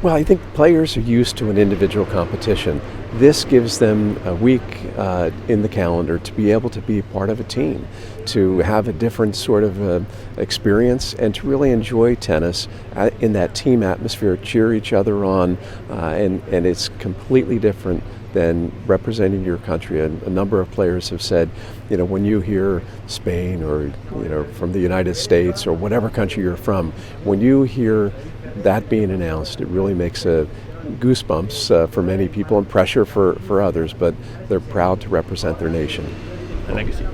Well, I think players are used to an individual competition. This gives them a week in the calendar to be able to be part of a team, to have a different sort of experience, and to really enjoy tennis in that team atmosphere, cheer each other on, and it's completely different than representing your country. And a number of players have said, when you hear Spain or, from the United States or whatever country you're from, when you hear that being announced, it really makes a goosebumps for many people and pressure for others, but they're proud to represent their nation. A legacy.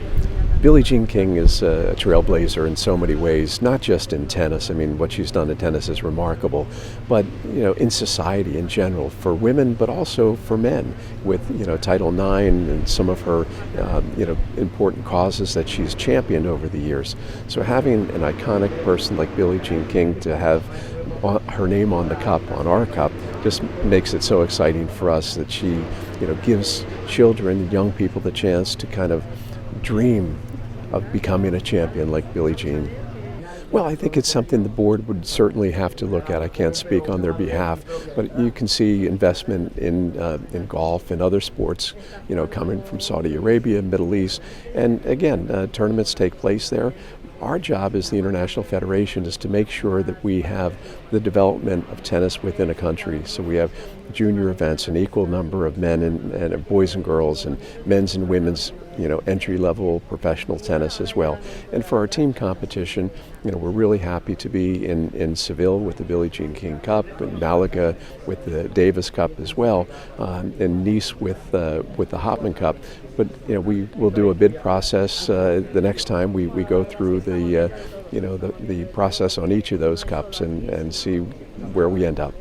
Billie Jean King is a trailblazer in so many ways, not just in tennis. I mean, what she's done in tennis is remarkable, but in society in general, for women, but also for men, with Title IX and some of her important causes that she's championed over the years. So having an iconic person like Billie Jean King to have her name on the cup, on our cup, just makes it so exciting for us that she gives children, young people, the chance to kind of dream of becoming a champion like Billie Jean. Well, I think it's something the board would certainly have to look at. I can't speak on their behalf, but you can see investment in golf and other sports, coming from Saudi Arabia, Middle East, and again, tournaments take place there. Our job as the International Federation is to make sure that we have the development of tennis within a country. So we have junior events, an equal number of men and boys and girls, and men's and women's entry-level professional tennis as well. And for our team competition, we're really happy to be in Seville with the Billie Jean King Cup, in Malaga with the Davis Cup as well, in Nice with the Hopman Cup. But we will do a bid process the next time we go through the process on each of those cups and see where we end up.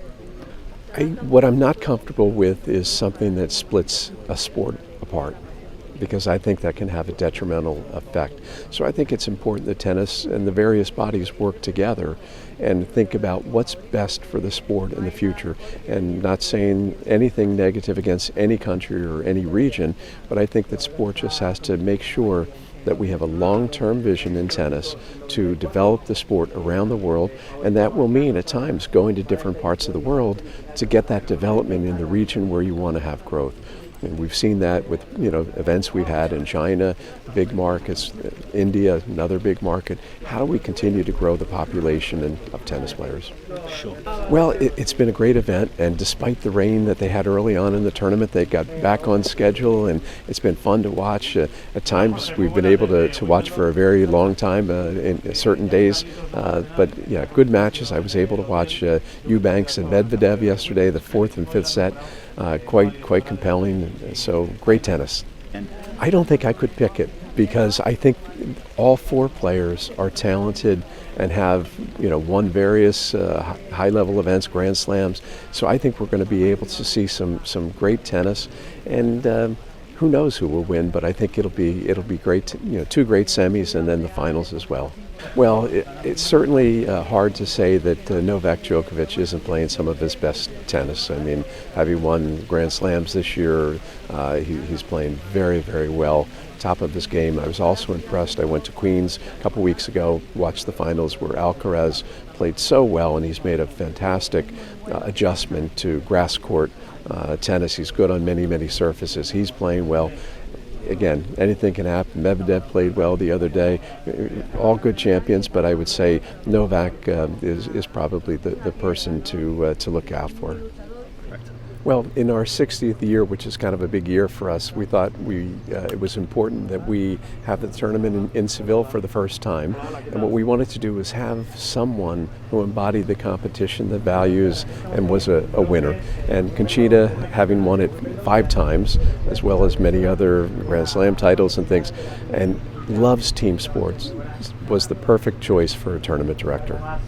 What I'm not comfortable with is something that splits a sport apart, because I think that can have a detrimental effect. So I think it's important that tennis and the various bodies work together and think about what's best for the sport in the future. And not saying anything negative against any country or any region, but I think that sport just has to make sure that we have a long-term vision in tennis to develop the sport around the world, and that will mean at times going to different parts of the world to get that development in the region where you want to have growth. And we've seen that with events we've had in China, big markets, India, another big market. How do we continue to grow the population of tennis players? Sure. Well, it's been a great event, and despite the rain that they had early on in the tournament, they got back on schedule, and it's been fun to watch. At times, we've been able to watch for a very long time in certain days, but yeah, good matches. I was able to watch Eubanks and Medvedev yesterday, the fourth and fifth set. Quite compelling. So great tennis. I don't think I could pick it, because I think all four players are talented and have won various high-level events, Grand Slams. So I think we're going to be able to see some great tennis, and who knows who will win? But I think it'll be great. Two great semis and then the finals as well. Well, it's certainly hard to say that Novak Djokovic isn't playing some of his best tennis. I mean, having won Grand Slams this year, he's playing very, very well, top of his game. I was also impressed. I went to Queens a couple weeks ago, watched the finals where Alcaraz played so well, and he's made a fantastic adjustment to grass court tennis. He's good on many, many surfaces. He's playing well. Again, anything can happen. Medvedev played well the other day. All good champions, but I would say Novak is probably the person to look out for. Well, in our 60th year, which is kind of a big year for us, we thought it was important that we have the tournament in Seville for the first time. And what we wanted to do was have someone who embodied the competition, the values, and was a winner. And Conchita, having won it 5 times, as well as many other Grand Slam titles and things, and loves team sports, was the perfect choice for a tournament director.